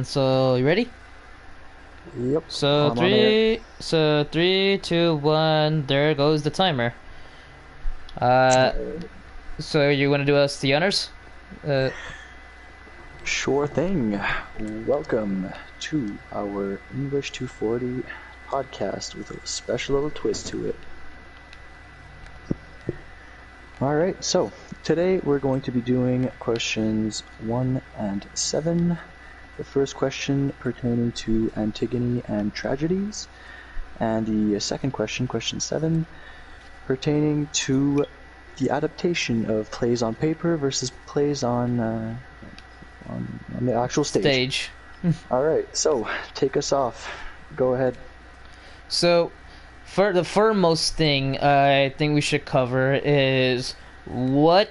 then. So you ready? Yep, So I'm on air. three, two, one. There goes the timer. Uh, Uh, so you want to do us the honors? Uh, sure thing. Welcome to our English 240 podcast with a special little twist to it. Alright, so today we're going to be doing questions 1 and 7. The first question pertaining to Antigone and tragedies, and the second question, question 7, pertaining to the adaptation of plays on paper versus plays on the actual stage. All right, so take us off. Go ahead. So, for the foremost thing I think we should cover is what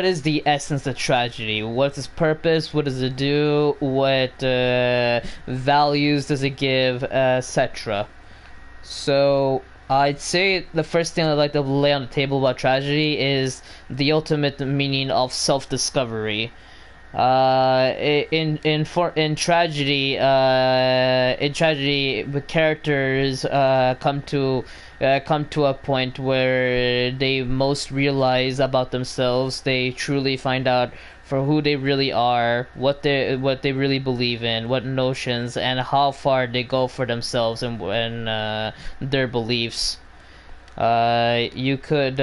is the essence of tragedy? What's its purpose? What does it do? What values does it give, etc. So I'd say the first thing I'd like to lay on the table about tragedy is the ultimate meaning of self-discovery. In tragedy, the characters come to a point where they most realize about themselves. They truly find out for who they really are, what they really believe in, what notions, and how far they go for themselves and their beliefs. You could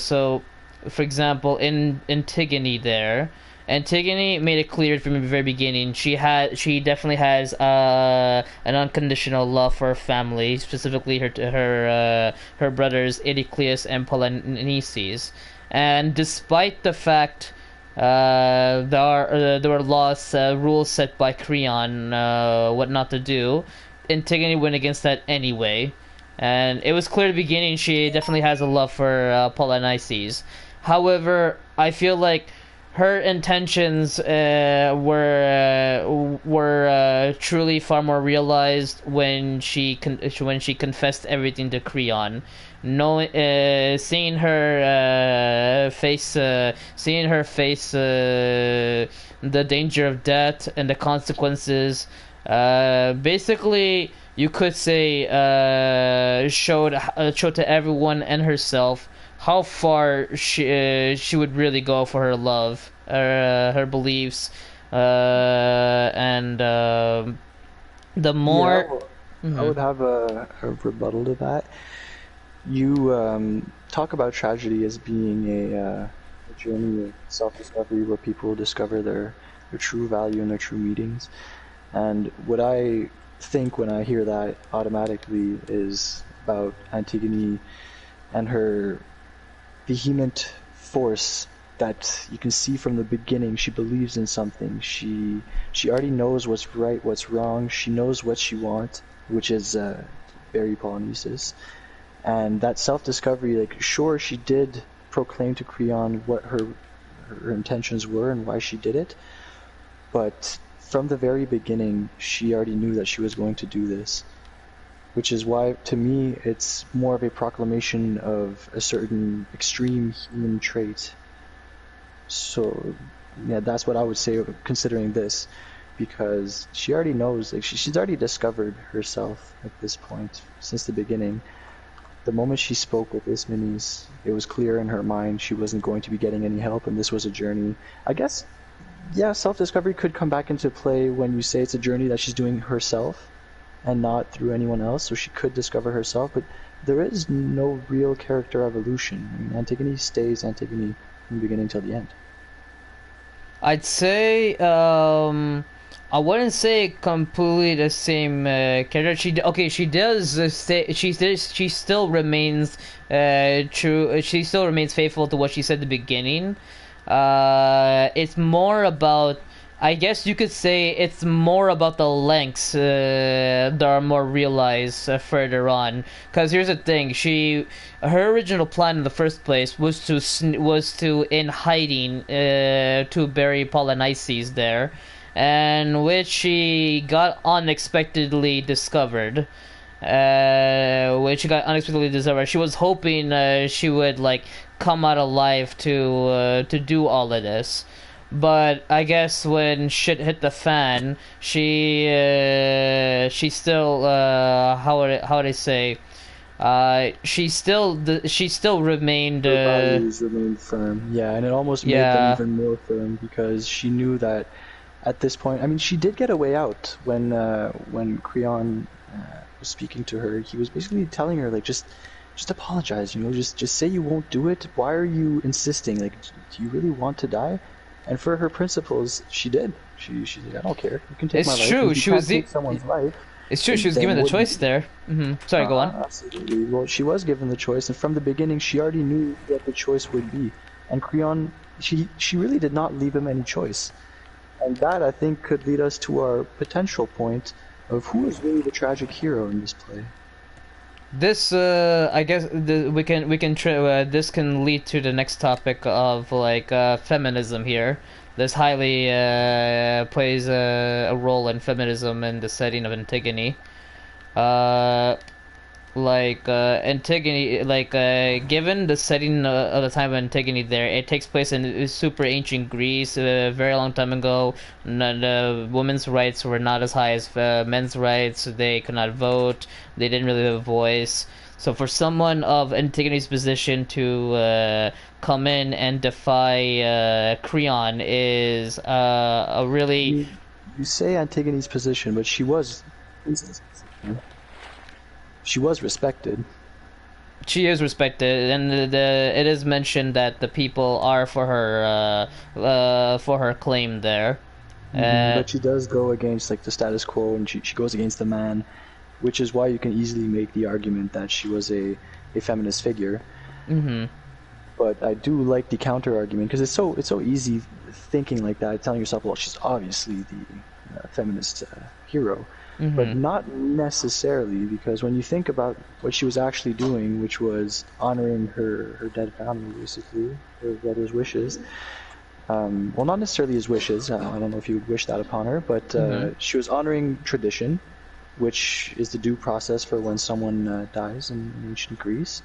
so, for example, in Antigone, Antigone made it clear from the very beginning she definitely has an unconditional love for her family, specifically her brothers Erycleus and Polynices, and despite the fact there were laws rules set by Creon what not to do, Antigone went against that anyway. And it was clear at the beginning she definitely has a love for Polynices. However, I feel like her intentions were truly far more realized when when she confessed everything to Creon. Seeing her face the danger of death and the consequences. Basically, you could say showed to everyone and herself how far she would really go for her love, her beliefs, and the Yeah, more. I would have a rebuttal to that. You talk about tragedy as being a journey of self-discovery where people discover their true value and their true meanings. And what I think when I hear that automatically is about Antigone and her vehement force that you can see from the beginning. She believes in something. She already knows what's right, what's wrong. She knows what she wants, which is bury Polynices. And that self-discovery, like, sure, she did proclaim to Creon what her intentions were and why she did it, but from the very beginning, she already knew that she was going to do this, which is why, to me, it's more of a proclamation of a certain extreme human trait. So, yeah, that's what I would say considering this, because she already knows, like, she's already discovered herself at this point since the beginning. The moment she spoke with Ismenes, it was clear in her mind she wasn't going to be getting any help, and this was a journey. I guess, yeah, self-discovery could come back into play when you say it's a journey that she's doing herself and not through anyone else, so she could discover herself, but there is no real character evolution. I mean, Antigone stays Antigone from the beginning till the end. I'd say I wouldn't say completely the same character. She does stay. She still remains true. She still remains faithful to what she said at the beginning. It's more about. I guess you could say it's more about the lengths that are more realized further on. Because here's the thing: her original plan in the first place was to in hiding to bury Polynices there, and which she got unexpectedly discovered. Which she got unexpectedly discovered. She was hoping she would like come out alive to do all of this. but I guess when shit hit the fan, she still how would I say she still remained Her values remained firm. Yeah, and it almost made them yeah. even more firm because she knew that at this point, I mean, she did get a way out when Creon was speaking to her. He was basically telling her like just apologize, you know, just say you won't do it. Why are you insisting? Like, do you really want to die? And for her principles, she did. She said, I don't care. You can take my It's life. And true. if you can't take someone's life, It's true. She was then given the what? choice there. Sorry, go on. Absolutely. Well, she was given the choice, and from the beginning, she already knew what the choice would be. And Creon, she really did not leave him any choice. And that, I think, could lead us to our potential point of who is really the tragic hero in this play. This, I guess, this can lead to the next topic of like feminism here. This highly plays a role in feminism in the setting of Antigone. Uh, Antigone, given the setting of the time of Antigone there, it takes place in super ancient Greece, a very long time ago. The women's rights were not as high as men's rights. They could not vote. They didn't really have a voice. So for someone of Antigone's position to come in and defy Creon is a really You say Antigone's position, but she was princess. She was respected. she is respected, and it is mentioned that the people are for her claim there. But she does go against like the status quo, and she goes against the man, which is why you can easily make the argument that she was a feminist figure. Mm-hmm. But I do like the counter argument because it's so easy thinking like that, telling yourself, well, she's obviously the feminist hero. But Mm-hmm. not necessarily, because when you think about what she was actually doing, which was honoring her dead family, basically, her brother's wishes. Well, not necessarily his wishes. I don't know if you would wish that upon her, but Mm-hmm. she was honoring tradition, which is the due process for when someone dies in ancient Greece.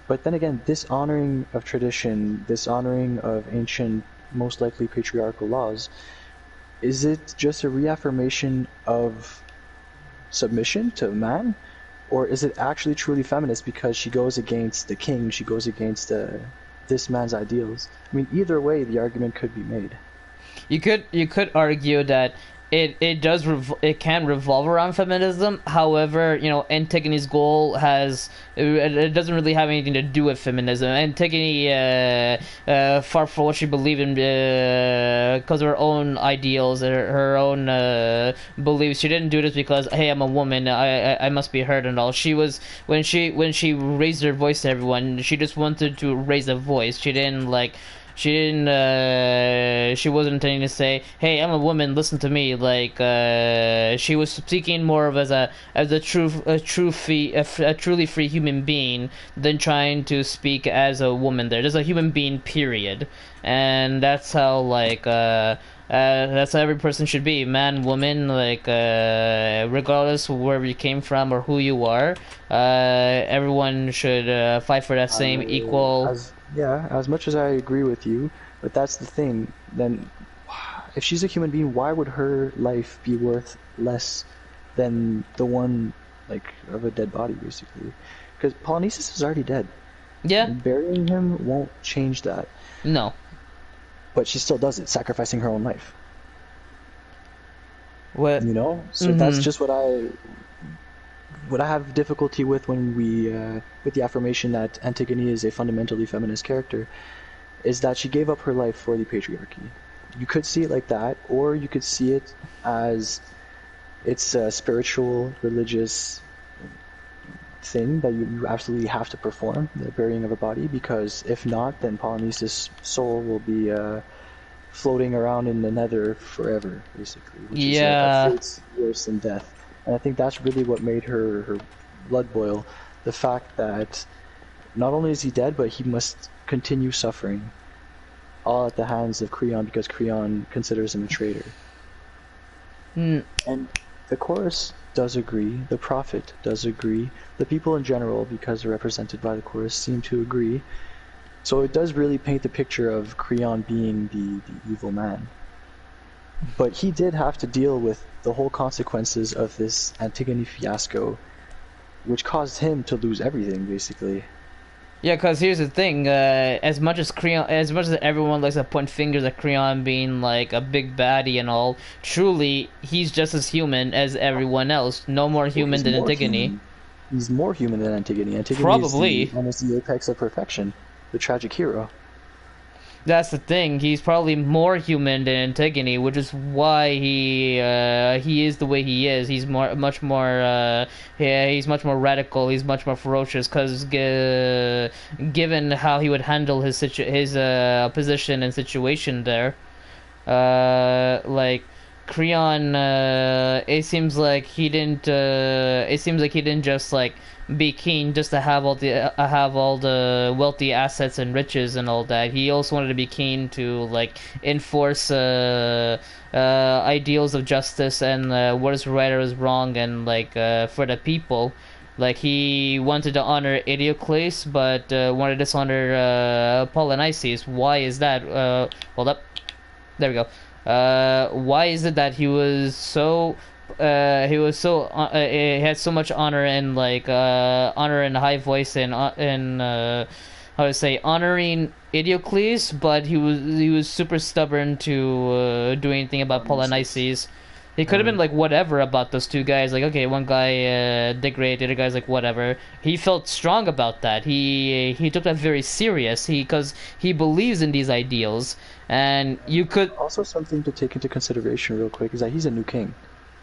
But then again, this honoring of tradition, this honoring of ancient, most likely patriarchal laws, is it just a reaffirmation of submission to man? Or is it actually truly feminist because she goes against the king, she goes against this man's ideals? I mean, either way, the argument could be made. You could argue that it can revolve around feminism. However, you know, Antigone's goal it doesn't really have anything to do with feminism. Antigone, far from what she believed in, because of her own ideals, her own beliefs. She didn't do this because, hey, I'm a woman, I must be heard and all. She was when she raised her voice to everyone, she just wanted to raise a voice. She wasn't intending to say, "Hey, I'm a woman. Listen to me." She was speaking more of as a truly free human being than trying to speak as a woman. There's a human being, period, and that's how every person should be, man, woman, regardless of wherever you came from or who you are. Everyone should fight for that same equal. As much as I agree with you, but that's the thing. Then, if she's a human being, why would her life be worth less than the one like of a dead body, basically? Because Polonices is already dead. Yeah, And burying him won't change that. no. But she still does it, sacrificing her own life. What? You know, so that's just what I have difficulty with when we with the affirmation that Antigone is a fundamentally feminist character, is that she gave up her life for the patriarchy. You could see it like that, or you could see it as it's a spiritual, religious thing that you absolutely have to perform, the burying of a body, because if not, then Polonices' soul will be floating around in the nether forever, basically, which is like Yeah. a fate's worse than death. And I think that's really what made her blood boil. The fact that not only is he dead, but he must continue suffering, all at the hands of Creon because Creon considers him a traitor. Mm, And the chorus does agree, the prophet does agree, the people in general, because they're represented by the chorus, seem to agree So it does really paint the picture of Creon being the evil man. But he did have to deal with the whole consequences of this Antigone fiasco, which caused him to lose everything, basically. Yeah, because here's the thing: as much as Creon, as much as everyone likes to point fingers at Creon being like a big baddie and all, truly he's just as human as everyone else. No more human than Antigone. Human. He's more human than Antigone. Antigone Probably. is almost the apex of perfection, the tragic hero. That's the thing. He's probably more human than Antigone, which is why he is the way he is. He's much more yeah, he's much more radical. He's much more ferocious because given how he would handle his position and situation there, like Creon, it seems like he didn't. It seems like he didn't just like be keen just to have all the wealthy assets and riches and all that. He also wanted to be keen to like enforce ideals of justice and what is right or is wrong and like for the people. Like he wanted to honor Idiocles, but wanted to dishonor Polynices. Why is that? Hold up. There we go. Why is it that he had so much honor and like honor and high voice and how to say honoring Idiocles, but he was super stubborn to do anything about Polynices. He could have been like whatever about those two guys. Like okay, one guy did great, the other guy's like whatever. He felt strong about that. He took that very serious. Because he believes in these ideals, and you could also something to take into consideration real quick is that he's a new king.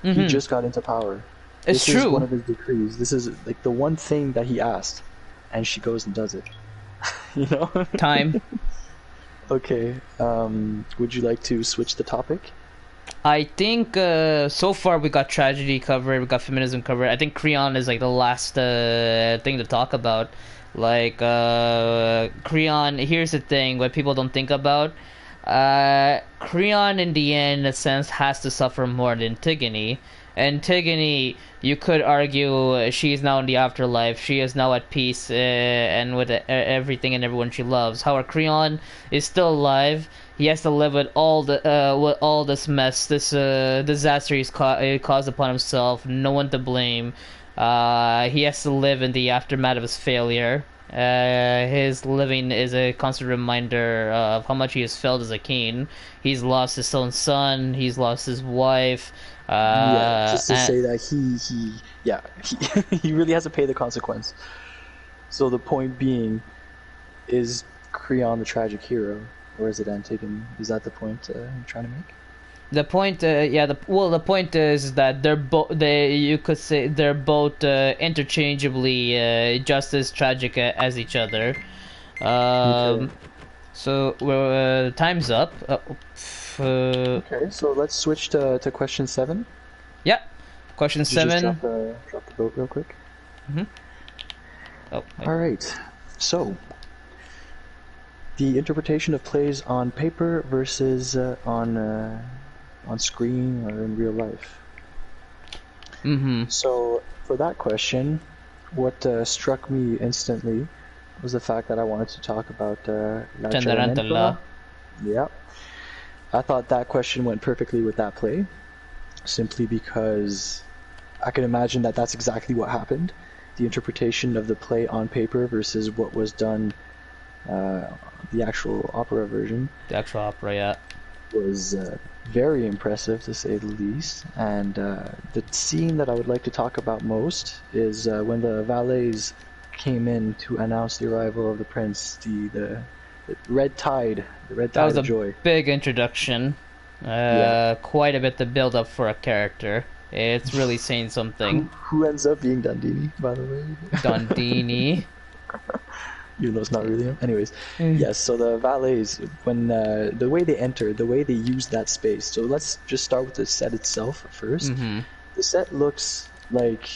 Mm-hmm. He just got into power. It's this true. Is one of his decrees. This is like the one thing that he asked, and she goes and does it. You know. Time. Okay. Would you like to switch the topic? I think so far we got tragedy covered, we got feminism covered. I think Creon is like the last thing to talk about. Like Creon, here's the thing: what people don't think about. Creon, in the end, in a sense, has to suffer more than Antigone. Antigone, you could argue, she is now in the afterlife. She is now at peace and with everything and everyone she loves. However, Creon is still alive. He has to live with all this mess, this disaster he's caused upon himself. No one to blame. He has to live in the aftermath of his failure. His living is a constant reminder of how much he has failed as a king. He's lost his own son. He's lost his wife. Yeah, just to say that he really has to pay the consequence. So the point being, is Creon the tragic hero, or is it Antigone? Is that the point you're trying to make? The point, the point is that you could say they're both interchangeably just as tragic as each other. Okay. So time's up. Okay, so let's switch to question 7. Yeah, question 7. Just drop the boat real quick. Mm-hmm. Oh. All right. So the interpretation of plays on paper versus on screen or in real life. Mm-hmm. So for that question, what struck me instantly was the fact that I wanted to talk about La Cenerentola. Yeah. I thought that question went perfectly with that play, simply because I can imagine that that's exactly what happened. The interpretation of the play on paper versus what was done, the actual opera version. The actual opera, yeah. Was very impressive, to say the least. And the scene that I would like to talk about most is when the valets came in to announce the arrival of the prince, the red tide, that was of joy. A big introduction. Quite a bit to build up for a character. It's really saying something. Who ends up being Dundini, by the way? Dundini. Even though it's not really him. Anyways, yes, so the valets, when the way they enter, the way they use that space. So let's just start with the set itself first. Mm-hmm. The set looks like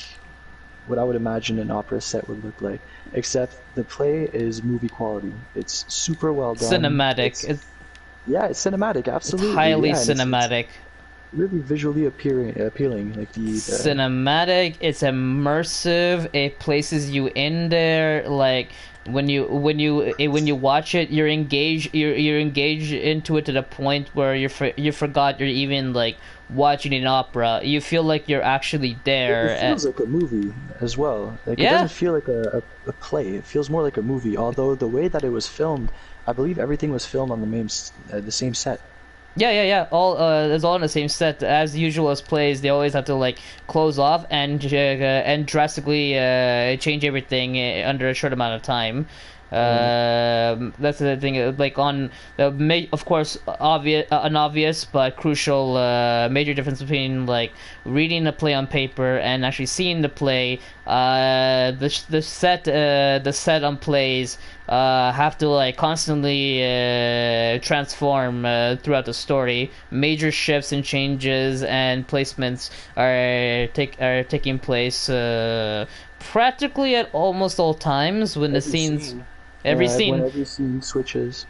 what I would imagine an opera set would look like, except the play is movie quality. It's super well done. Cinematic. It's cinematic, absolutely. It's highly cinematic. really visually appealing. Like the Cinematic, it's immersive, it places you in there. Like when you watch it, you're engaged into it to the point where you forgot you're even like watching an opera. You feel like you're actually it there. feels like a movie as well. Like it Yeah. doesn't feel like a play. It feels more like a movie. Although the way that it was filmed, I believe everything was filmed on the same set. Yeah, yeah, yeah. All it's all in the same set as usual as plays. They always have to like close off and drastically change everything under a short amount of time. Right. That's the thing. Like on the of course, obvious, an obvious but crucial major difference between like reading the play on paper and actually seeing the play. The set on plays have to like constantly transform throughout the story. Major shifts and changes and placements are taking place practically at almost all times when the Every scenes, scene. every When scene, every scene switches.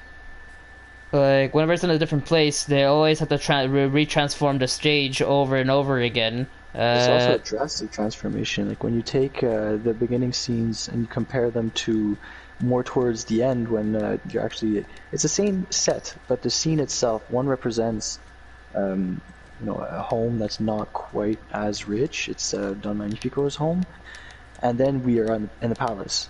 like whenever it's in a different place, they always have to retransform the stage over and over again. It's also a drastic transformation. Like when you take the beginning scenes and you compare them to more towards the end when you're actually it's the same set, but the scene itself, one represents a home that's not quite as rich. It's Don Magnifico's home, and then we are in the palace.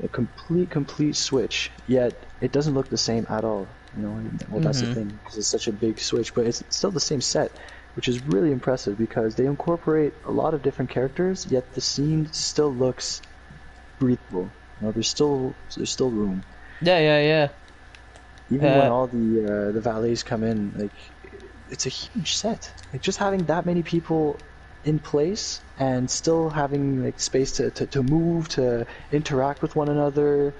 A complete switch. Yet it doesn't look the same at all. Well, that's the Mm-hmm. thing because it's such a big switch, but it's still the same set, which is really impressive because they incorporate a lot of different characters, yet the scene still looks breathable. There's still room, Yeah, yeah, yeah. even when all the valets come in. Like it's a huge set. Like just having that many people in place and still having like space to move, to interact with one another,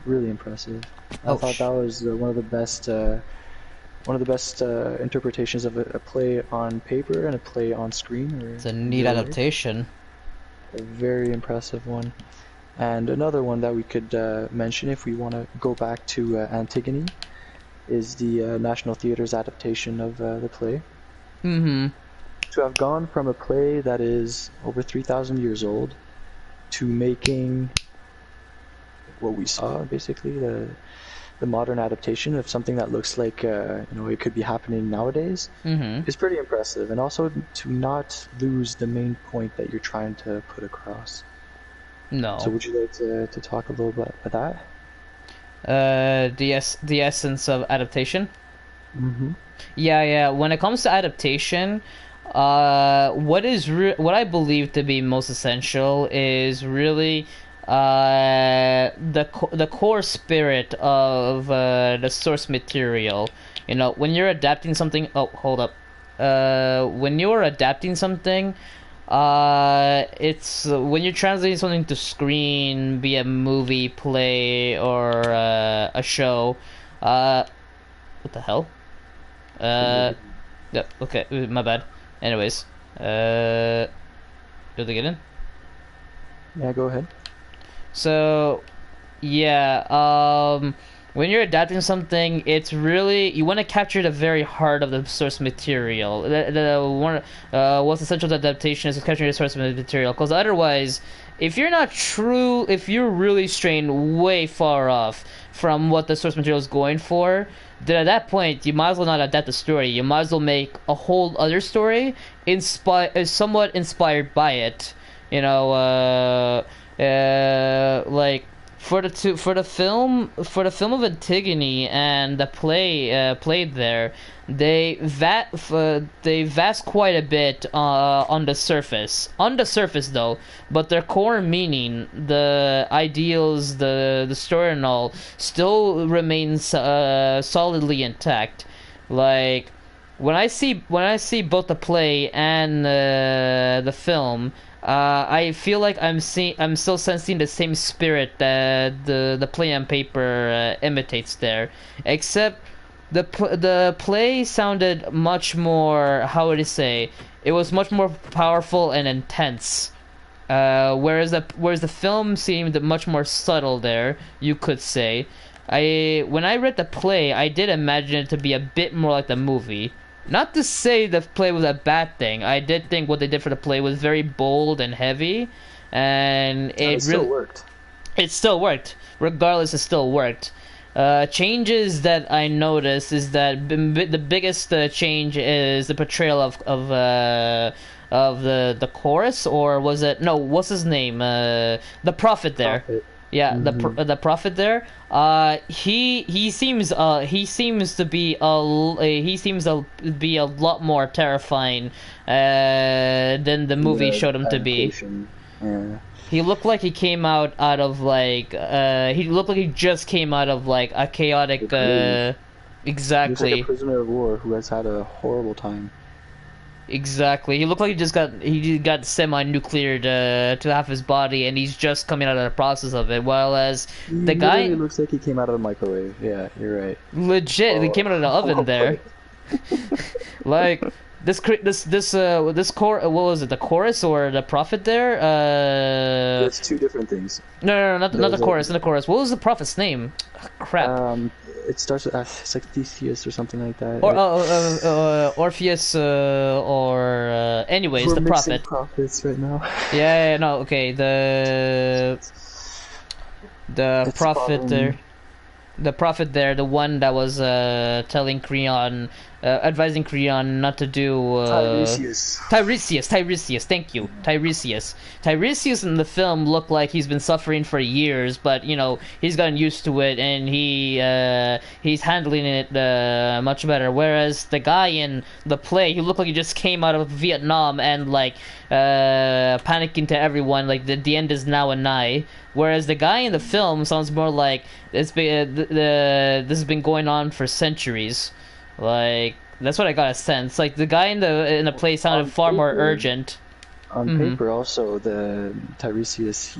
really impressive. I Oh, thought that was one of the best interpretations of a play on paper and a play on screen. it's a Or neat either way, adaptation. a very impressive one. And another one that we could mention if we want to go back to Antigone is the National Theatre's adaptation of the play. Mm-hmm. To have gone from a play that is over 3,000 years old to making what we saw, basically the modern adaptation of something that looks like it could be happening nowadays, Mm-hmm. is pretty impressive. And also to not lose the main point that you're trying to put across. So No. would you like to talk a little bit about that? The essence of adaptation. Mm-hmm. Yeah, yeah. When it comes to adaptation, what I believe to be most essential is really the core spirit of the source material. When you're adapting something. Oh, hold up. When you're adapting something, it's when you're translating something to screen, be a movie, play, or a show. What the hell? Uh, Yep. Okay. My bad. Anyways, did they get in? Yeah, go ahead. So, yeah. When you're adapting something, it's really you want to capture the very heart of the source material. What's essential to adaptation is capturing the source material, because otherwise, if you're really straying way far off from what the source material is going for, then at that point you might as well not adapt the story. You might as well make a whole other story, somewhat inspired by it. Like for the film of Antigone and the play played there, they vast quite a bit on the surface. On the surface though, but their core meaning, the ideals, the story and all, still remains solidly intact. Like when I see both the play and the film, I feel like I'm still sensing the same spirit that the play on paper imitates there, except the play sounded much more, how would I say, it was much more powerful and intense. Whereas the film seemed much more subtle there, you could say. When I read the play, I did imagine it to be a bit more like the movie. Not to say the play was a bad thing. I did think what they did for the play was very bold and heavy, and And it it still really worked. it still worked. Regardless, it still worked. Changes that I noticed is that the biggest change is the portrayal of the chorus, or was it no? What's his name? The prophet there. Profit. Yeah, Hmm. the prophet there. He seems to be he seems to be a lot more terrifying than the movie The showed him to be. adaptation. Yeah. He looked like he came out of like he looked like he just came out of like a The chaotic grave. He looks like a exactly. prisoner of war who has had a horrible time. Exactly. He looked like he got semi-nucleared to half his body, and he's just coming out of the process of it. While as He the literally guy, looks like he came out of a microwave. Yeah, you're right. legit, he Oh, came out of the oven well there. put. Like this core. What was it? The chorus or the prophet there? It's two different things. No, not the There's a chorus. Not the chorus. What was the prophet's name? Crap. um, it starts with it's like Theseus or something like that. Or Orpheus, or anyways, We're the mixing prophet. prophets right now. Yeah, no, okay, the It's prophet there. following The prophet there, the one that was telling Creon, advising Creon not to do Tiresias. Tiresias, thank you. Tiresias in the film looked like he's been suffering for years, but you know, he's gotten used to it and he's handling it much better. Whereas the guy in the play, he looked like he just came out of Vietnam and like panicking to everyone like the end is now and nigh. Whereas the guy in the film sounds more like this has been going on for centuries. Like that's what I got a sense. Like the guy in the play sounded On far more paper, urgent. on Mm-hmm. paper, also the Tiresias,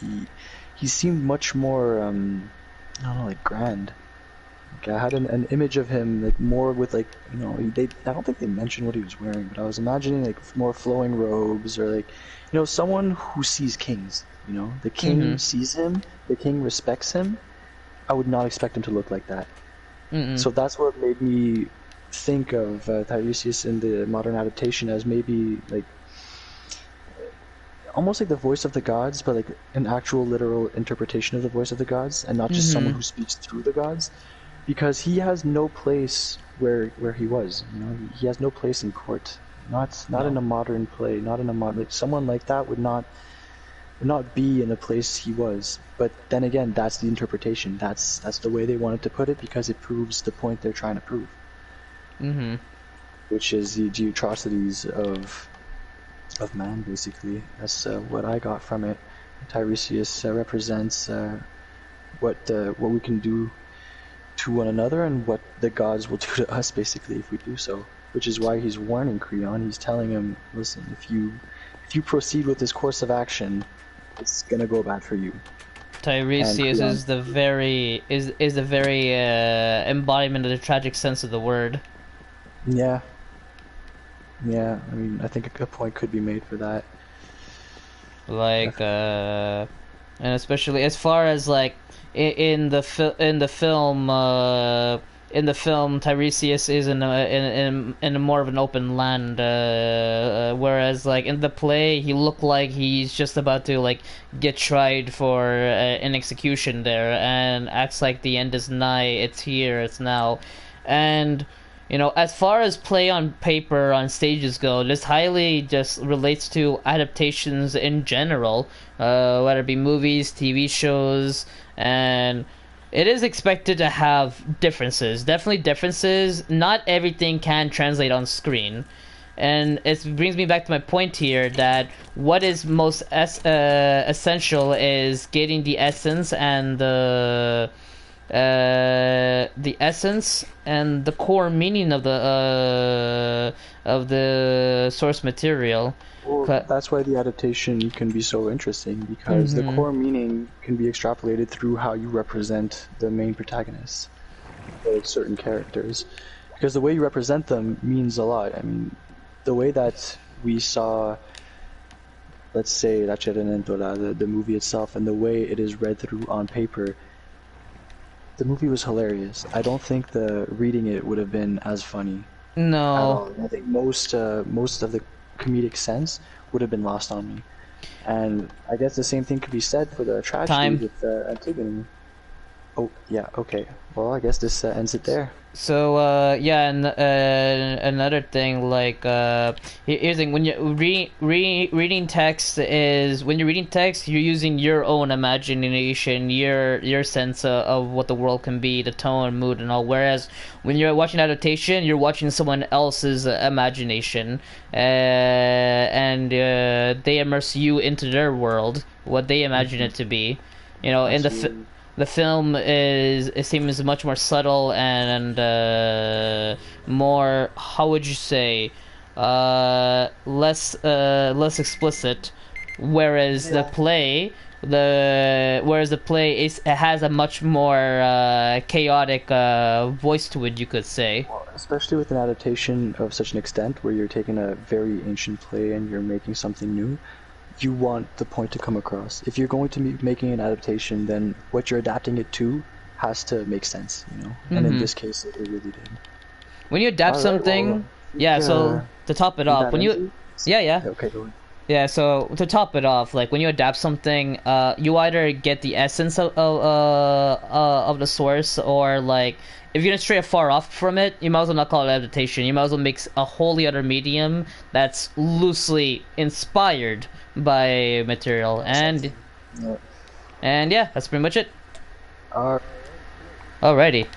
he seemed much more I don't know, like grand. Like I had an image of him like more with like they I don't think they mentioned what he was wearing, but I was imagining like more flowing robes or like someone who sees kings. The king Mm-hmm. sees him, the king respects him. I would not expect him to look like that. Mm-mm. So that's what made me think of Tiresias in the modern adaptation as maybe like almost like the voice of the gods, but like an actual literal interpretation of the voice of the gods, and not just someone Mm-hmm. who speaks through the gods, because he has no place where he was. He has no place in court. Not in No. a modern play. Not in a modern like someone like that would not be in the place he was. But then again, that's the interpretation. That's the way they wanted to put it because it proves the point they're trying to prove, Mm-hmm. which is the atrocities of man. Basically, that's what I got from it. Tiresias represents what we can do to one another and what the gods will do to us, basically, if we do so. Which is why he's warning Creon. He's telling him, listen, if you proceed with this course of action, it's gonna go bad for you. And Tiresias Creon, is the very embodiment of the tragic sense of the word. yeah, yeah. I mean, I think a point could be made for that. Like Definitely. and especially as far as like in the film Tiresias is in a more of an open land, whereas like in the play he looked like he's just about to like get tried for an execution there and acts like the end is nigh, it's here, it's now. And you know, as far as play on paper on stages go, this highly just relates to adaptations in general, whether it be movies, TV shows, and it is expected to have differences. Definitely differences. Not everything can translate on screen. And it brings me back to my point here that what is most essential is getting the essence and the core meaning of the source material. Well, that's why the adaptation can be so interesting because the Mm-hmm. core meaning can be extrapolated through how you represent the main protagonists, like certain characters, because the way you represent them means a lot. I mean, the way that we saw, let's say, La Cenerentola, the movie itself, and the way it is read through on paper, the movie was hilarious. I don't think the reading it would have been as funny. at No. all. I think most of the comedic sense would have been lost on me. And I guess the same thing could be said for the tragedy Time. with Antigone. Oh, yeah, okay. Well, I guess this ends it there. So yeah, and another thing, like here's the thing: when you reading text is when you're reading text, you're using your own imagination, your sense of what the world can be, the tone, mood, and all. Whereas when you're watching adaptation, you're watching someone else's imagination, and they immerse you into their world, what they imagine it to be. You know, in Absolutely. the film is it seems much more subtle and more, how would you say, less explicit, whereas Yeah. the play is it has a much more chaotic voice to it, you could say. Well, especially with an adaptation of such an extent where you're taking a very ancient play and you're making something new, you want the point to come across. If you're going to be making an adaptation, then what you're adapting it to has to make sense, you know? And in Hmm. this case, it really did. When you adapt All right, well, something, yeah. So to top it think off, that when ends you it? yeah, yeah. Okay, go ahead. Yeah, so to top it off, like when you adapt something, you either get the essence of the source, or like if you're gonna stray far off from it, you might as well not call it adaptation. You might as well make a wholly other medium that's loosely inspired by material, Exactly. Yeah. and yeah, that's pretty much it. All right. Alrighty.